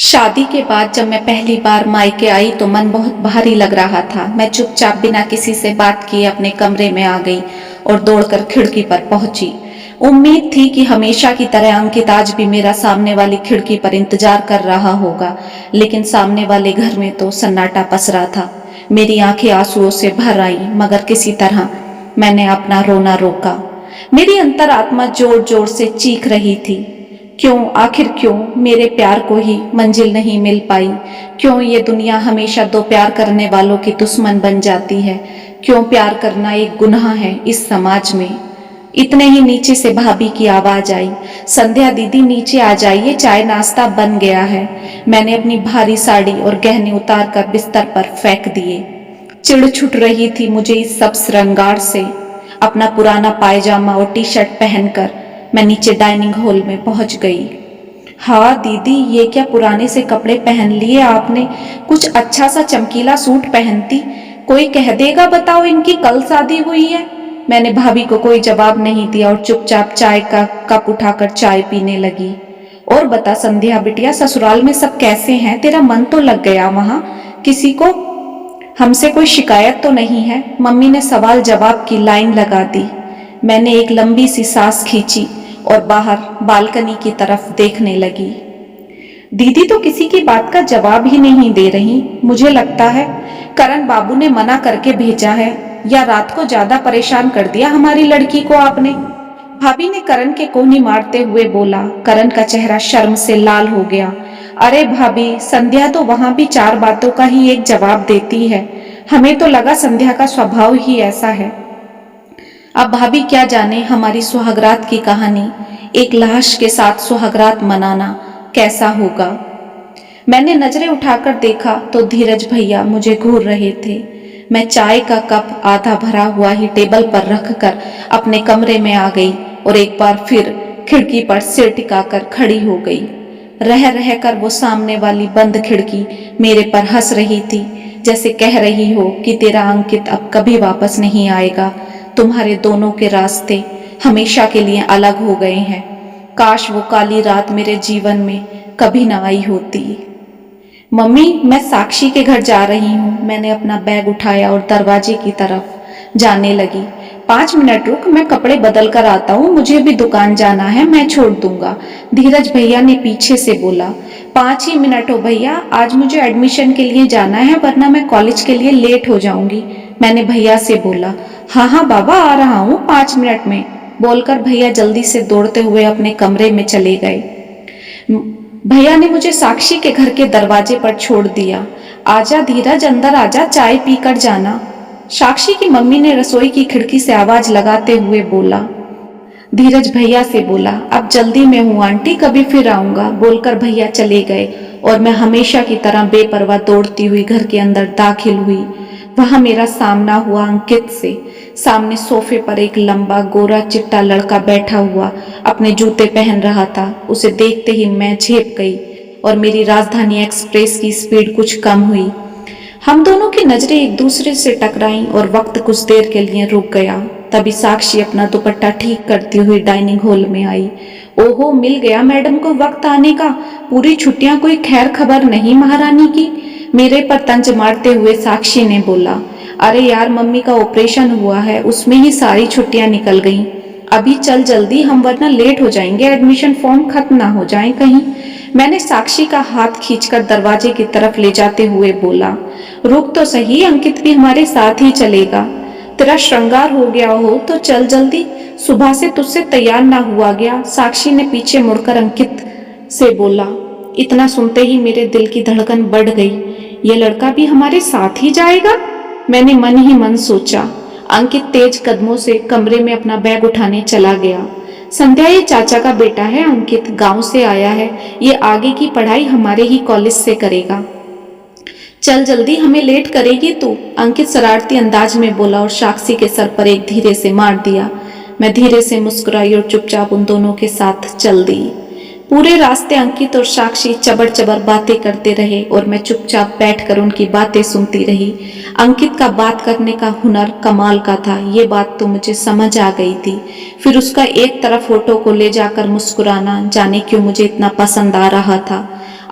शादी के बाद जब मैं पहली बार मायके आई तो मन बहुत भारी लग रहा था। मैं चुपचाप बिना किसी से बात किए अपने कमरे में आ गई और दौड़कर खिड़की पर पहुंची। उम्मीद थी कि हमेशा की तरह अंकित आज भी मेरा सामने वाली खिड़की पर इंतजार कर रहा होगा, लेकिन सामने वाले घर में तो सन्नाटा पसरा था। मेरी आंखें आंसुओं से भर आईं, मगर किसी तरह मैंने अपना रोना रोका। मेरी अंतरात्मा जोर जोर से चीख रही थी, क्यों, आखिर क्यों मेरे प्यार को ही मंजिल नहीं मिल पाई? क्यों ये दुनिया हमेशा दो प्यार करने वालों की दुश्मन बन जाती है? क्यों प्यार करना एक गुनाह है इस समाज में? इतने ही नीचे से भाभी की आवाज आई, संध्या दीदी नीचे आ जाइए, चाय नाश्ता बन गया है। मैंने अपनी भारी साड़ी और गहने उतार कर बिस्तर पर फेंक दिए। चिढ़ छुट रही थी मुझे इस सब श्रृंगार से। अपना पुराना पायजामा और टी शर्ट पहनकर मैं नीचे डाइनिंग हॉल में पहुंच गई। हाँ दीदी, ये क्या पुराने से कपड़े पहन लिए आपने? कुछ अच्छा सा चमकीला सूट पहनती, कोई कह देगा बताओ इनकी कल शादी हुई है। मैंने भाभी को कोई जवाब नहीं दिया और चुपचाप चाय का कप उठाकर चाय पीने लगी। और बता संध्या बिटिया, ससुराल में सब कैसे हैं? तेरा मन तो लग गया वहां। किसी को हमसे कोई शिकायत तो नहीं है? मम्मी ने सवाल जवाब की लाइन लगा दी। मैंने एक लंबी सी सांस खींची और बाहर बालकनी की तरफ देखने लगी। दीदी तो किसी की बात का जवाब ही नहीं दे रही। मुझे लगता है करण बाबू ने मना करके भेजा है, या रात को ज्यादा परेशान कर दिया हमारी लड़की को आपने। भाभी ने करण के कोहनी मारते हुए बोला। करण का चेहरा शर्म से लाल हो गया। अरे भाभी, संध्या तो वहां भी चार बातों का ही एक जवाब देती है। हमें तो लगा संध्या का स्वभाव ही ऐसा है। अब भाभी क्या जाने हमारी सुहागरात की कहानी। एक लाश के साथ सुहागरात मनाना कैसा होगा? मैंने नजरें उठाकर देखा तो धीरज भैया मुझे घूर रहे थे। मैं चाय का कप आधा भरा हुआ ही टेबल पर रखकर अपने कमरे में आ गई और एक बार फिर खिड़की पर सिर टिकाकर खड़ी हो गई। रह रह कर वो सामने वाली बंद खिड़की मेरे पर हंस रही थी, जैसे कह रही हो कि तेरा अंकित अब कभी वापस नहीं आएगा। तुम्हारे दोनों के रास्ते हमेशा के लिए अलग हो गए हैं। काश वो काली रात मेरे जीवन में कभी ना आई होती। मम्मी, मैं साक्षी के घर जा रही हूँ। मैंने अपना बैग उठाया और दरवाजे की तरफ जाने लगी। 5 मिनट रुक, मैं कपड़े बदल कर आता हूँ, मुझे भी दुकान जाना है, मैं छोड़ दूंगा, धीरज भैया ने पीछे से बोला। 5 ही मिनट हो भैया, आज मुझे एडमिशन के लिए जाना है, वरना मैं कॉलेज के लिए लेट हो जाऊंगी, मैंने भैया से बोला। हाँ हाँ बाबा, आ रहा हूँ 5 मिनट में, बोलकर भैया जल्दी से दौड़ते हुए अपने कमरे में चले गए। भैया ने मुझे साक्षी के घर के दरवाजे पर छोड़ दिया। आजा धीरज, अंदर आजा, चाय पी कर जाना, साक्षी की मम्मी ने रसोई की खिड़की से आवाज लगाते हुए बोला। धीरज भैया से बोला, अब जल्दी में हूँ आंटी, कभी फिर आऊंगा, बोलकर भैया चले गए और मैं हमेशा की तरह बेपरवाह दौड़ती हुई घर के अंदर दाखिल हुई। वहां मेरा सामना हुआ अंकित से। सामने सोफे पर एक लंबा गोरा चिट्टा लड़का बैठा हुआ अपने जूते पहन रहा था। उसे देखते ही मैं झेप गई और मेरी राजधानी एक्सप्रेस की स्पीड कुछ कम हुई। हम दोनों की नजरें एक दूसरे से टकराईं और वक्त कुछ देर के लिए रुक गया। तभी साक्षी अपना दुपट्टा ठीक करती हुई डाइनिंग हॉल में आई। ओहो, मिल गया मैडम को वक्त आने का। पूरी छुट्टियां कोई खैर खबर नहीं महारानी की, मेरे पर तंज मारते हुए साक्षी ने बोला। अरे यार, मम्मी का ऑपरेशन हुआ है, उसमें ही सारी छुट्टियां निकल गईं। अभी चल जल्दी, हम वरना लेट हो जाएंगे, एडमिशन फॉर्म खत्म ना हो जाए कहीं। मैंने साक्षी का हाथ खींचकर दरवाजे की तरफ ले जाते हुए बोला। रुक तो सही, अंकित भी हमारे साथ ही चलेगा। तेरा श्रृंगार हो गया हो तो चल जल्दी, सुबह से तुझसे तैयार ना हुआ गया, साक्षी ने पीछे मुड़कर अंकित से बोला। इतना सुनते ही मेरे दिल की धड़कन बढ़ गई। ये लड़का भी हमारे साथ ही जाएगा, मैंने मन ही मन सोचा। अंकित तेज कदमों से कमरे में अपना बैग उठाने चला गया। संध्या, ये चाचा का बेटा है अंकित, गांव से आया है, ये आगे की पढ़ाई हमारे ही कॉलेज से करेगा। चल जल्दी, हमें लेट करेगी तू, अंकित शरारती अंदाज में बोला और साक्षी के सर पर एक धीरे से मार दिया। मैं धीरे से मुस्कुराई और चुपचाप उन दोनों के साथ चल दी। पूरे रास्ते अंकित और साक्षी चबर चबर बातें करते रहे और मैं चुपचाप बैठकर उनकी बातें सुनती रही। अंकित का बात करने का हुनर कमाल का था, ये बात तो मुझे समझ आ गई थी। फिर उसका एक तरफ फोटो को ले जाकर मुस्कुराना जाने क्यों मुझे इतना पसंद आ रहा था।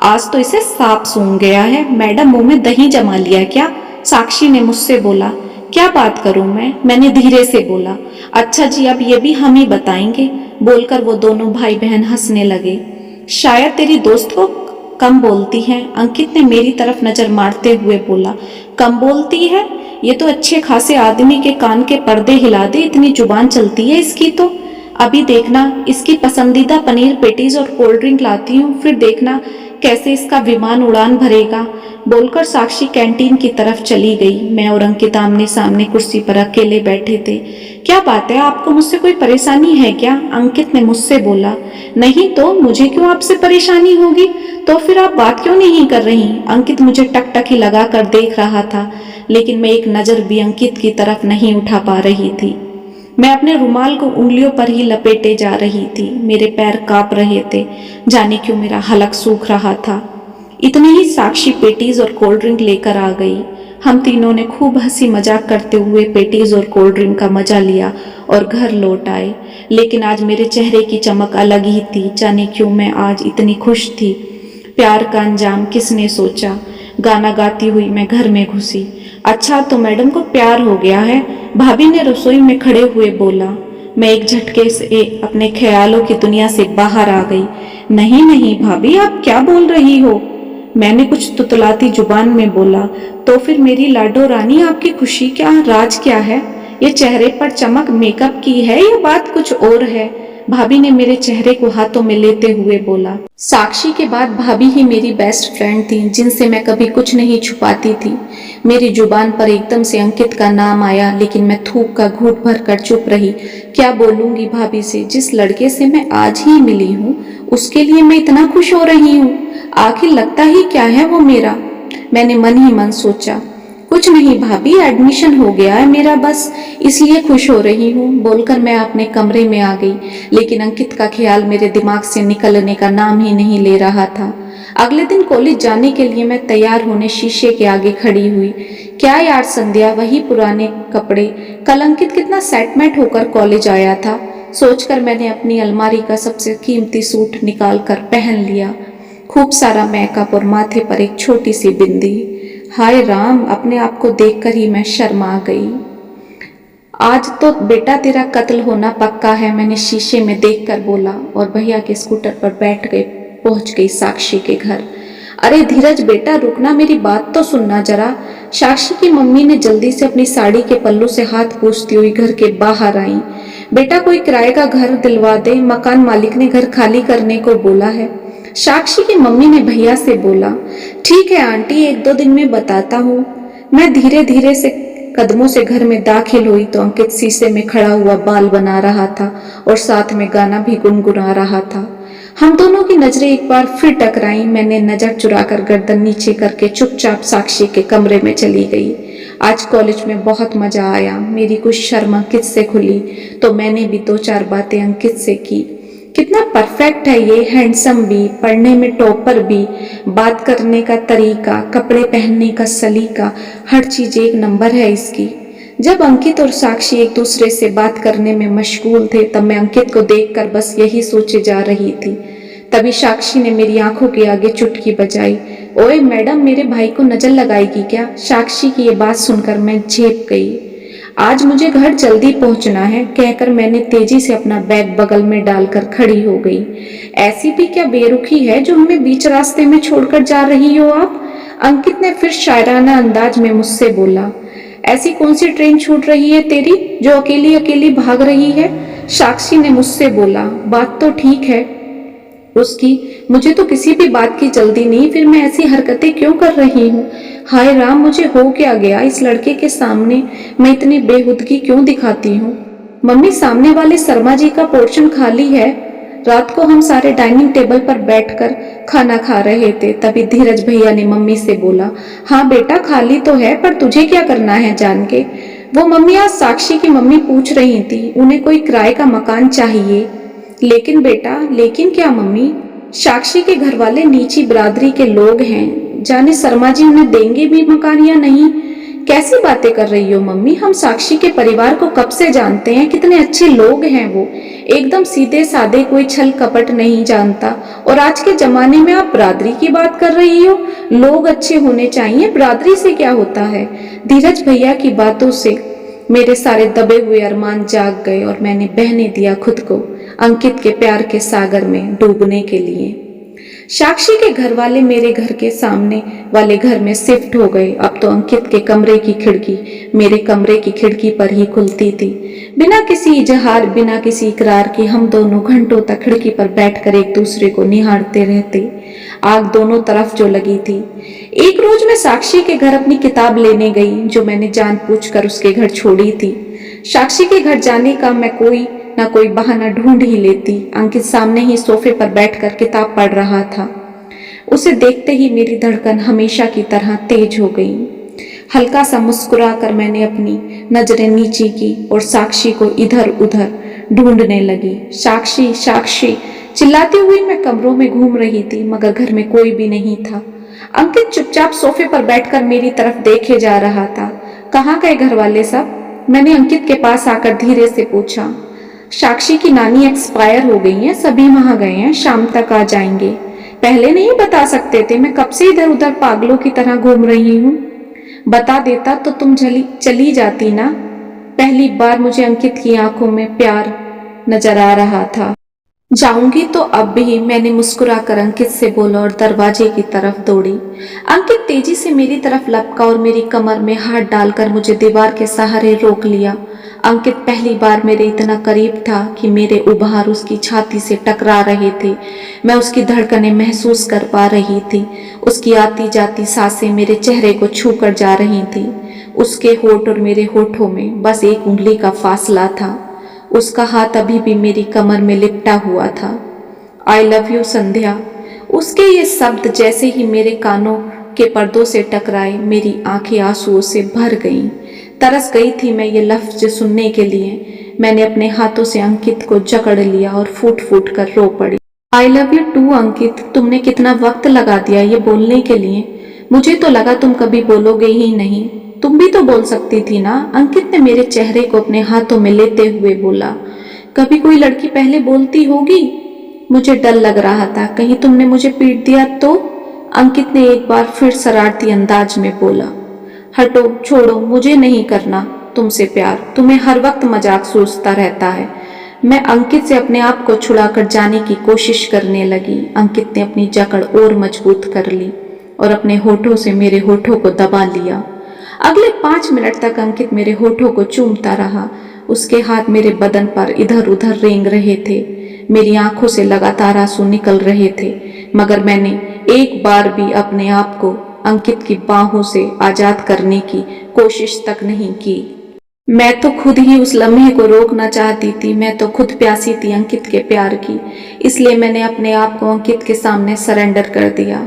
आज तो इसे सांप सूंघ गया है। मैडम मुंह में दही जमा लिया क्या? साक्षी ने मुझसे बोला। क्या बात करूं मैंने धीरे से बोला। अच्छा जी, अब ये भी हम ही बताएंगे। बोलकर वो दोनों भाई बहन हंसने लगे। शायद तेरी दोस्त को कम बोलती है, अंकित ने मेरी तरफ नजर मारते हुए बोला। कम बोलती है? ये तो अच्छे खासे आदमी के कान के पर्दे हिला दे, इतनी जुबान चलती है इसकी तो। अभी देखना, इसकी पसंदीदा पनीर पेटीज और कोल्ड ड्रिंक लाती हूँ, फिर देखना कैसे इसका विमान उड़ान भरेगा। बोलकर साक्षी कैंटीन की तरफ चली गई। मैं और अंकित आमने सामने कुर्सी पर अकेले बैठे थे। क्या बात है, आपको मुझसे कोई परेशानी है क्या? अंकित ने मुझसे बोला। नहीं तो मुझे क्यों आपसे परेशानी होगी? तो फिर आप बात क्यों नहीं कर रही? अंकित मुझे टकटकी लगा कर देख रहा था, लेकिन मैं एक नजर भी अंकित की तरफ नहीं उठा पा रही थी। मैं अपने रुमाल को उंगलियों पर ही लपेटे जा रही थी। मेरे पैर कांप रहे थे, जाने क्यों मेरा हलक सूख रहा था। इतने ही साक्षी पेटीज और कोल्ड ड्रिंक लेकर आ गई। हम तीनों ने खूब हंसी मजाक करते हुए पेटीज और कोल्ड ड्रिंक का मजा लिया और घर लौट आए। लेकिन आज मेरे चेहरे की चमक अलग ही थी, जाने क्यों मैं आज इतनी खुश थी। प्यार का अंजाम किसने सोचा। गाना गाती हुई मैं घर में घुसी। अच्छा, तो मैडम को प्यार हो गया है, भाभी ने रसोई में खड़े हुए बोला। मैं एक झटके से अपने ख्यालों की दुनिया से बाहर आ गई। नहीं नहीं भाभी, आप क्या बोल रही हो? मैंने कुछ तुतलाती जुबान में बोला। तो फिर मेरी लाडो रानी, आपकी खुशी क्या राज क्या है? ये चेहरे पर चमक मेकअप की है या बात कुछ और है? भाभी ने मेरे चेहरे को हाथों में लेते हुए बोला। साक्षी के बाद भाभी ही मेरी बेस्ट फ्रेंड थी, जिनसे मैं कभी कुछ नहीं छुपाती थी। मेरी जुबान पर एकदम से अंकित का नाम आया, लेकिन मैं थूक का घूंट भर कर चुप रही। क्या बोलूंगी भाभी से? जिस लड़के से मैं आज ही मिली हूँ, उसके लिए मैं इतना खुश हो रही हूँ। आखिर लगता ही क्या है वो मेरा? मैंने मन ही मन सोचा। कुछ नहीं भाभी, एडमिशन हो गया है मेरा, बस इसलिए खुश हो रही हूँ। बोलकर मैं अपने कमरे में आ गई, लेकिन अंकित का ख्याल मेरे दिमाग से निकलने का नाम ही नहीं ले रहा था। अगले दिन कॉलेज जाने के लिए मैं तैयार होने शीशे के आगे खड़ी हुई। क्या यार संध्या, वही पुराने कपड़े। कल अंकित कितना सेटमेट होकर कॉलेज आया था, सोचकर मैंने अपनी अलमारी का सबसे कीमती सूट निकाल कर पहन लिया। खूब सारा मेकअप और माथे पर एक छोटी सी बिंदी। हाय राम, अपने आप को देखकर ही मैं शर्मा गई। आज तो बेटा तेरा कत्ल होना पक्का है, मैंने शीशे में देखकर बोला और भैया के स्कूटर पर बैठ गए। पहुंच गई साक्षी के घर। अरे धीरज बेटा, रुकना, मेरी बात तो सुनना जरा। साक्षी की मम्मी ने जल्दी से अपनी साड़ी के पल्लू से हाथ पोंछती हुई घर के बाहर आई। बेटा कोई किराए का घर दिलवा दे, मकान मालिक ने घर खाली करने को बोला है। साक्षी की मम्मी ने भैया से बोला। ठीक है आंटी, 1-2 दिन में बताता हूँ। मैं धीरे धीरे से कदमों से घर में दाखिल हुई तो अंकित शीशे में खड़ा हुआ बाल बना रहा था और साथ में गाना भी गुनगुना रहा था। हम दोनों की नजरें एक बार फिर टकराई। मैंने नजर चुराकर गर्दन नीचे करके चुपचाप साक्षी के कमरे में चली गई। आज कॉलेज में बहुत मजा आया। मेरी कुछ शर्म अंकित से खुली तो मैंने भी 2-4 बातें अंकित से की। कितना परफेक्ट है ये, हैंडसम भी, पढ़ने में टॉपर भी, बात करने का तरीका, कपड़े पहनने का सलीका, हर चीज एक नंबर है इसकी। जब अंकित और साक्षी एक दूसरे से बात करने में मशगूल थे, तब मैं अंकित को देखकर बस यही सोचे जा रही थी। तभी साक्षी ने मेरी आंखों के आगे चुटकी बजाई। ओए मैडम, मेरे भाई को नजर लगाएगी क्या? साक्षी की ये बात सुनकर मैं झेप गई। आज मुझे घर जल्दी पहुंचना है, कहकर मैंने तेजी से अपना बैग बगल में डालकर खड़ी हो गई। ऐसी भी क्या बेरुखी है जो हमें बीच रास्ते में छोड़कर जा रही हो आप? अंकित ने फिर शायराना अंदाज में मुझसे बोला। ऐसी कौन सी ट्रेन छूट रही है तेरी जो अकेली अकेली भाग रही है? साक्षी ने मुझसे बोला। बात तो ठीक है उसकी, मुझे तो किसी भी बात की जल्दी नहीं, फिर मैं ऐसी हरकतें क्यों कर रही हूँ? हाय राम, मुझे हो क्या गया? इस लड़के के सामने मैं इतनी बेहुदगी क्यों दिखाती हूँ? मम्मी, सामने वाले शर्मा जी का पोर्शन खाली है। रात को हम सारे डाइनिंग टेबल पर बैठकर खाना खा रहे थे, तभी धीरज भैया ने मम्मी से बोला। हाँ बेटा, खाली तो है, पर तुझे क्या करना है जान के? वो मम्मी आज साक्षी की मम्मी पूछ रही थी, उन्हें कोई किराए का मकान चाहिए। लेकिन बेटा, लेकिन क्या मम्मी? साक्षी के घर वाले नीची बिरादरी के लोग हैं, जाने शर्मा जी उन्हें देंगे भी मकान या नहीं। कैसी बातें कर रही हो मम्मी? हम साक्षी के परिवार को कब से जानते हैं, कितने अच्छे लोग हैं वो, एकदम सीधे साधे, कोई छल कपट नहीं जानता। और आज के जमाने में आप बरादरी की बात कर रही हो? लोग अच्छे होने चाहिए, बरादरी से क्या होता है? धीरज भैया की बातों से मेरे सारे दबे हुए अरमान जाग गए और मैंने बहने दिया खुद को अंकित के प्यार के सागर में डूबने के लिए। साक्षी के घर वाले मेरे घर के सामने वाले घर में शिफ्ट हो गए। अब तो अंकित के कमरे की खिड़की मेरे कमरे की खिड़की पर ही खुलती थी। बिना किसी इजहार, बिना किसी इकरार के हम दोनों घंटों तक खिड़की पर बैठकर एक दूसरे को निहारते रहते। आग दोनों तरफ जो लगी थी। एक रोज मैं साक्षी के घर अपनी किताब लेने गई, जो मैंने जानबूझकर उसके घर छोड़ी थी। साक्षी के घर जाने का मैं कोई ना कोई बहाना ढूंढ ही लेती। अंकित सामने ही सोफे पर बैठकर किताब पढ़ रहा था। उसे देखते ही मेरी धड़कन हमेशा की तरह तेज हो गई। हल्का सा मुस्कुराकर मैंने अपनी नजरें नीचे की और साक्षी को इधर उधर ढूंढने लगी। साक्षी साक्षी चिल्लाती हुई मैं कमरों में घूम रही थी, मगर घर में कोई भी नहीं था। अंकित चुपचाप सोफे पर बैठकर मेरी तरफ देखे जा रहा था। कहाँ गए घर वाले सब? मैंने अंकित के पास आकर धीरे से पूछा। साक्षी की नानी एक्सपायर हो गई हैं, सभी वहां गए हैं, शाम तक आ जाएंगे। पहले नहीं बता सकते थे? मैं कब से इधर उधर पागलों की तरह घूम रही हूँ। बता देता तो तुम चली जाती ना। पहली बार मुझे अंकित की आंखों में प्यार नजर आ रहा था। जाऊंगी तो अब भी, मैंने मुस्कुराकर अंकित से बोला और दरवाजे की तरफ दौड़ी। अंकित तेजी से मेरी तरफ लपका और मेरी कमर में हाथ डालकर मुझे दीवार के सहारे रोक लिया। अंकित पहली बार मेरे इतना करीब था कि मेरे उभार उसकी छाती से टकरा रहे थे। मैं उसकी धड़कनें महसूस कर पा रही थी। उसकी आती जाती सांसें मेरे चेहरे को छू कर जा रही थी। उसके होठ और मेरे होठों में बस एक उंगली का फासला था। उसका हाथ अभी भी मेरी कमर में लिपटा हुआ था। आई लव यू संध्या। उसके ये शब्द जैसे ही मेरे कानों के पर्दों से टकराए, मेरी आंखें आंसुओं से भर गईं। तरस गई थी मैं ये लफ्ज सुनने के लिए। मैंने अपने हाथों से अंकित को जकड़ लिया और फूट फूट कर रो पड़ी। आई लव यू टू अंकित। तुमने कितना वक्त लगा दिया ये बोलने के लिए। मुझे तो लगा तुम कभी बोलोगे ही नहीं। तुम भी तो बोल सकती थी ना। अंकित ने मेरे चेहरे को अपने हाथों में लेते हुए बोला। कभी कोई लड़की पहले बोलती होगी? मुझे डर लग रहा था, कहीं तुमने मुझे पीट दिया तो। अंकित ने एक बार फिर शरारती अंदाज में बोला। हटो, छोड़ो, मुझे नहीं करना तुमसे प्यार। तुम्हें हर वक्त मजाक सूझता रहता है। मैं अंकित से अपने आप को छुड़ाकर जाने की कोशिश करने लगी। अंकित ने अपनी जकड़ और मजबूत कर ली और अपने होठों से मेरे होठों को दबा लिया। अगले 5 मिनट तक अंकित मेरे होठों को चूमता रहा। उसके हाथ मेरे बदन पर इधर उधर रेंग रहे थे। मेरी आंखों से लगातार आंसू निकल रहे थे, मगर मैंने एक बार भी अपने आप को अंकित की बाहों से आजाद करने की कोशिश तक नहीं की। मैं तो खुद ही उस लम्हे को रोकना चाहती थी। मैं तो खुद प्यासी थी अंकित के प्यार की। इसलिए मैंने अपने आप को अंकित के सामने सरेंडर कर दिया।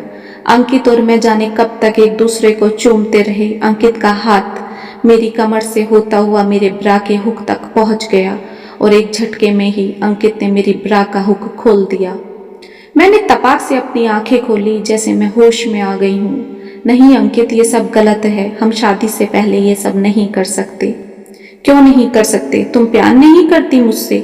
अंकित और मैं जाने कब तक एक दूसरे को चूमते रहे। अंकित का हाथ मेरी कमर से होता हुआ मेरे ब्रा के हुक तक पहुंच गया और एक झटके में ही अंकित ने मेरी ब्रा का हुक खोल दिया। मैंने तपाक से अपनी आंखें खोली, जैसे मैं होश में आ गई हूँ। नहीं अंकित, ये सब गलत है। हम शादी से पहले ये सब नहीं कर सकते। क्यों नहीं कर सकते? तुम प्यार नहीं करती मुझसे,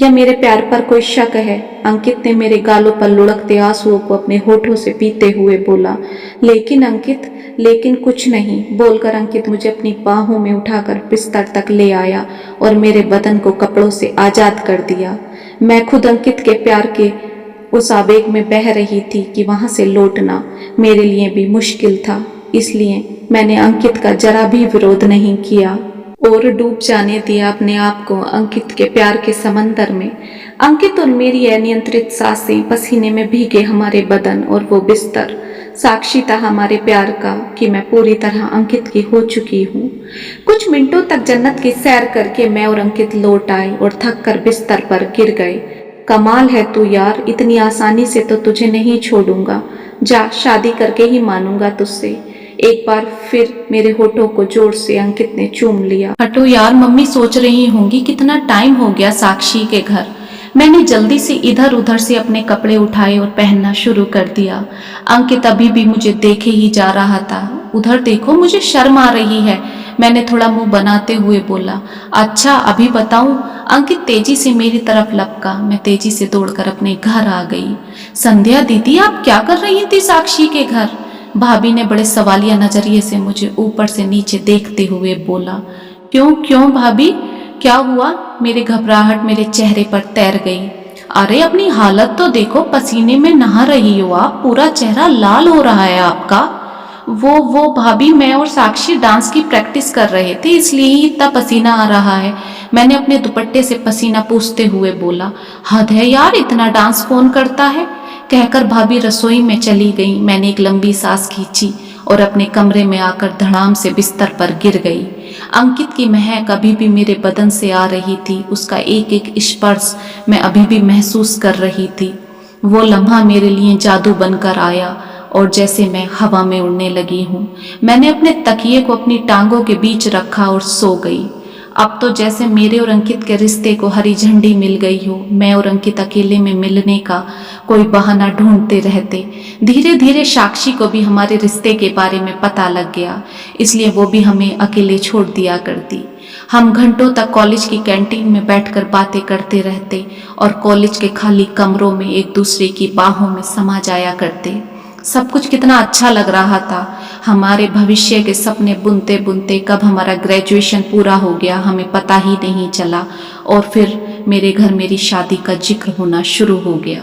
या मेरे प्यार पर कोई शक है? अंकित ने मेरे गालों पर लुढ़कते आंसुओं को अपने होठों से पीते हुए बोला। लेकिन अंकित, लेकिन कुछ नहीं, बोलकर अंकित मुझे अपनी बाहों में उठाकर बिस्तर तक ले आया और मेरे बदन को कपड़ों से आजाद कर दिया। मैं खुद अंकित के प्यार के उस आवेग में बह रही थी कि वहां से लौटना मेरे लिए भी मुश्किल था। इसलिए मैंने अंकित का जरा भी विरोध नहीं किया और डूब जाने दिया अपने आप को अंकित के प्यार के समंदर में। अंकित और मेरी अनियंत्रित सांसें, पसीने में भीगे हमारे बदन और वो बिस्तर साक्षी था हमारे प्यार का कि मैं पूरी तरह अंकित की हो चुकी हूँ। कुछ मिनटों तक जन्नत की सैर करके मैं और अंकित लौट आए और थक कर बिस्तर पर गिर गए। कमाल है तू यार, इतनी आसानी से तो तुझे नहीं छोड़ूंगा। जा, शादी करके ही मानूंगा तुझसे। एक बार फिर मेरे होठों को जोर से अंकित ने चूम लिया। हटो यार, मम्मी सोच रही होंगी कितना टाइम हो गया साक्षी के घर। मैंने जल्दी से इधर उधर से अपने कपड़े उठाए और पहनना शुरू कर दिया। अंकित अभी भी मुझे देखे ही जा रहा था। उधर देखो, मुझे शर्म आ रही है, मैंने थोड़ा मुंह बनाते हुए बोला। अच्छा अभी बताऊं? अंकित तेजी से मेरी तरफ लपका। मैं तेजी से दौड़कर अपने घर आ गई। संध्या दीदी, आप क्या कर रही थी साक्षी के घर? भाभी ने बड़े सवालिया नजरिए से मुझे ऊपर से नीचे देखते हुए बोला। क्यों क्यों भाभी, क्या हुआ? मेरी घबराहट मेरे चेहरे पर तैर गई। अरे अपनी हालत तो देखो, पसीने में नहा रही हो आप, पूरा चेहरा लाल हो रहा है आपका। वो भाभी, मैं और साक्षी डांस की प्रैक्टिस कर रहे थे, इसलिए ही इतना पसीना आ रहा है, मैंने अपने दुपट्टे से पसीना पूछते हुए बोला। हद है यार, इतना डांस कौन करता है? कहकर भाभी रसोई में चली गई। मैंने एक लंबी सांस खींची और अपने कमरे में आकर धड़ाम से बिस्तर पर गिर गई। अंकित की महक अभी भी मेरे बदन से आ रही थी, उसका एक एक स्पर्श मैं अभी भी महसूस कर रही थी। वो लम्हा मेरे लिए जादू बनकर आया और जैसे मैं हवा में उड़ने लगी हूँ। मैंने अपने तकिए को अपनी टांगों के बीच रखा और सो गई। अब तो जैसे मेरे और अंकित के रिश्ते को हरी झंडी मिल गई हो। मैं और अंकित अकेले में मिलने का कोई बहाना ढूंढते रहते। धीरे धीरे साक्षी को भी हमारे रिश्ते के बारे में पता लग गया, इसलिए वो भी हमें अकेले छोड़ दिया करती। हम घंटों तक कॉलेज की कैंटीन में बैठकर बातें करते रहते और कॉलेज के खाली कमरों में एक दूसरे की बाहों में समा जाया करते। सब कुछ कितना अच्छा लग रहा था। हमारे भविष्य के सपने बुनते बुनते कब हमारा ग्रेजुएशन पूरा हो गया हमें पता ही नहीं चला और फिर मेरे घर मेरी शादी का जिक्र होना शुरू हो गया।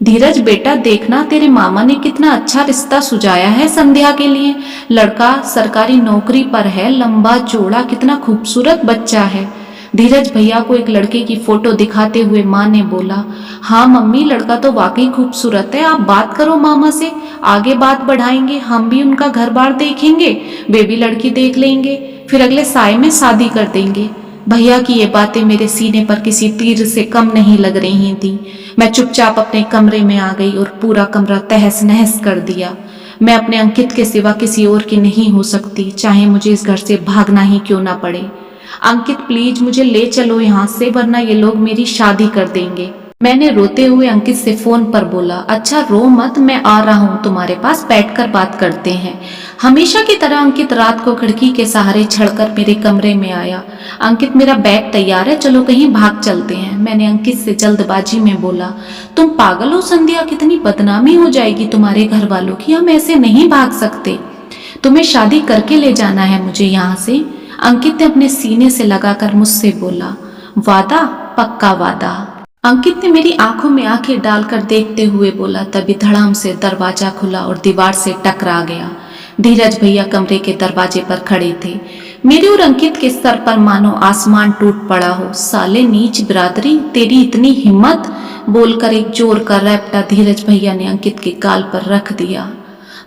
धीरज बेटा, देखना तेरे मामा ने कितना अच्छा रिश्ता सुझाया है संध्या के लिए। लड़का सरकारी नौकरी पर है, लंबा चौड़ा, कितना खूबसूरत बच्चा है। धीरज भैया को एक लड़के की फोटो दिखाते हुए माँ ने बोला। हाँ मम्मी, लड़का तो वाकई खूबसूरत है, आप बात करो मामा से, आगे बात बढ़ाएंगे, हम भी उनका घर बार देखेंगे, बेबी लड़की देख लेंगे, फिर अगले साल में शादी कर देंगे। भैया की ये बातें मेरे सीने पर किसी तीर से कम नहीं लग रही थी। मैं चुपचाप अपने कमरे में आ गई और पूरा कमरा तहस नहस कर दिया। मैं अपने अंकित के सिवा किसी और की नहीं हो सकती, चाहे मुझे इस घर से भागना ही क्यों ना पड़े। अंकित प्लीज मुझे ले चलो यहाँ से, वरना ये लोग मेरी शादी कर देंगे। मैंने रोते हुए अंकित से फोन पर बोला। अच्छा रो मत, मैं आ रहा हूँ तुम्हारे पास, बैठकर बात करते हैं। हमेशा की तरह अंकित रात को खिड़की के सहारे छड़कर मेरे कमरे में आया। अंकित मेरा बैग तैयार है, चलो कहीं भाग चलते हैं, मैंने अंकित से जल्दबाजी में बोला। तुम पागल हो संध्या, कितनी बदनामी हो जाएगी तुम्हारे घर वालों की, हम ऐसे नहीं भाग सकते, तुम्हें शादी करके ले जाना है मुझे यहाँ से। अंकित ने अपने सीने से लगाकर मुझसे बोला। वादा? पक्का वादा? अंकित ने मेरी आंखों में आंखें डालकर देखते हुए बोला। तभी धड़ाम से दरवाजा खुला और दीवार से टकरा गया। धीरज भैया कमरे के दरवाजे पर खड़े थे। मेरे और अंकित के सर पर मानो आसमान टूट पड़ा हो। साले नीच बिरादरी, तेरी इतनी हिम्मत, बोलकर एक जोर का रैपटा धीरज भैया ने अंकित के गाल पर रख दिया।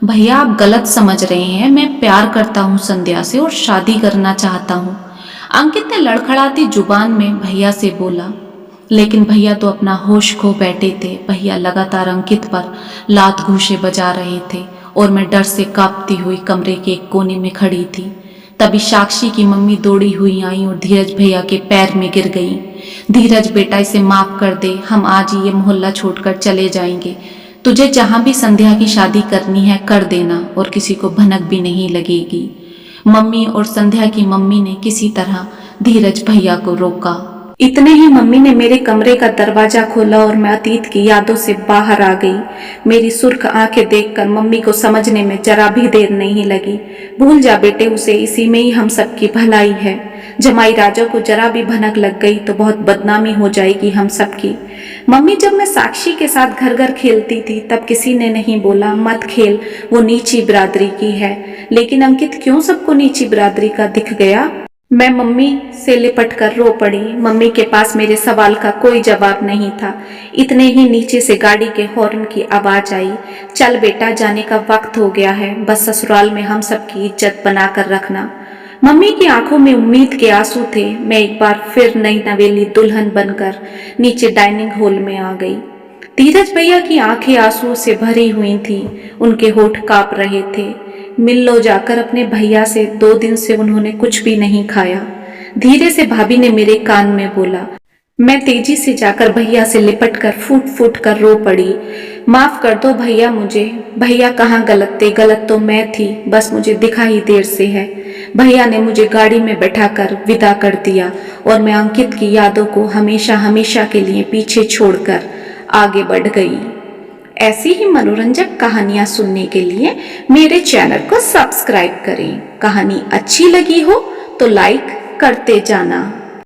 भैया आप गलत समझ रहे हैं, मैं प्यार करता हूँ संध्या से और शादी करना चाहता हूँ, अंकित ने लड़खड़ाती जुबान में भैया से बोला। लेकिन भैया तो अपना होश खो बैठे थे। भैया लगातार अंकित पर लात घूंसे बजा रहे थे और मैं डर से कांपती हुई कमरे के एक कोने में खड़ी थी। तभी साक्षी की मम्मी दौड़ी हुई आई और धीरज भैया के पैर में गिर गई। धीरज बेटा, इसे माफ कर दे, हम आज ही ये मोहल्ला छोड़कर चले जाएंगे, तुझे जहां भी संध्या की शादी करनी है कर देना और किसी को भनक भी नहीं लगेगी। मम्मी और संध्या की मम्मी ने किसी तरह धीरज भैया को रोका। इतने ही मम्मी ने मेरे कमरे का दरवाजा खोला और मैं अतीत की यादों से बाहर आ गई। मेरी सुर्ख आंखें देखकर मम्मी को समझने में जरा भी देर नहीं लगी। भूल जा बेटे उसे, इसी में ही हम सबकी भलाई है। जमाई राजा को जरा भी भनक लग गई तो बहुत बदनामी हो जाएगी हम सबकी। मम्मी, जब मैं साक्षी के साथ घर घर खेलती थी तब किसी ने नहीं बोला मत खेल, वो नीची बिरादरी की है, लेकिन अंकित क्यों सबको नीची बिरादरी का दिख गया? मैं मम्मी से लिपट कर रो पड़ी। मम्मी के पास मेरे सवाल का कोई जवाब नहीं था। इतने ही नीचे से गाड़ी के हॉर्न की आवाज आई। चल बेटा, जाने का वक्त हो गया है, बस ससुराल में हम सबकी इज्जत बनाकर रखना। मम्मी की आंखों में उम्मीद के आंसू थे। मैं एक बार फिर नई नवेली दुल्हन बनकर नीचे डाइनिंग हॉल में आ गई। धीरज भैया की आंखें आंसुओं से भरी हुई थी, उनके होठ कांप रहे थे। मिल लो जाकर अपने भैया से, 2 दिन से उन्होंने कुछ भी नहीं खाया। धीरे से भाभी ने मेरे कान में बोला। मैं तेजी से जाकर भैया से लिपट कर फूट फूट कर रो पड़ी। माफ कर दो भैया मुझे। भैया कहाँ गलत थे, गलत तो मैं थी, बस मुझे दिखा ही देर से है। भैया ने मुझे गाड़ी में बैठाकर विदा कर दिया और मैं अंकित की यादों को हमेशा हमेशा के लिए पीछे छोड़कर आगे बढ़ गई। ऐसी ही मनोरंजक कहानियां सुनने के लिए मेरे चैनल को सब्सक्राइब करें। कहानी अच्छी लगी हो तो लाइक करते जाना।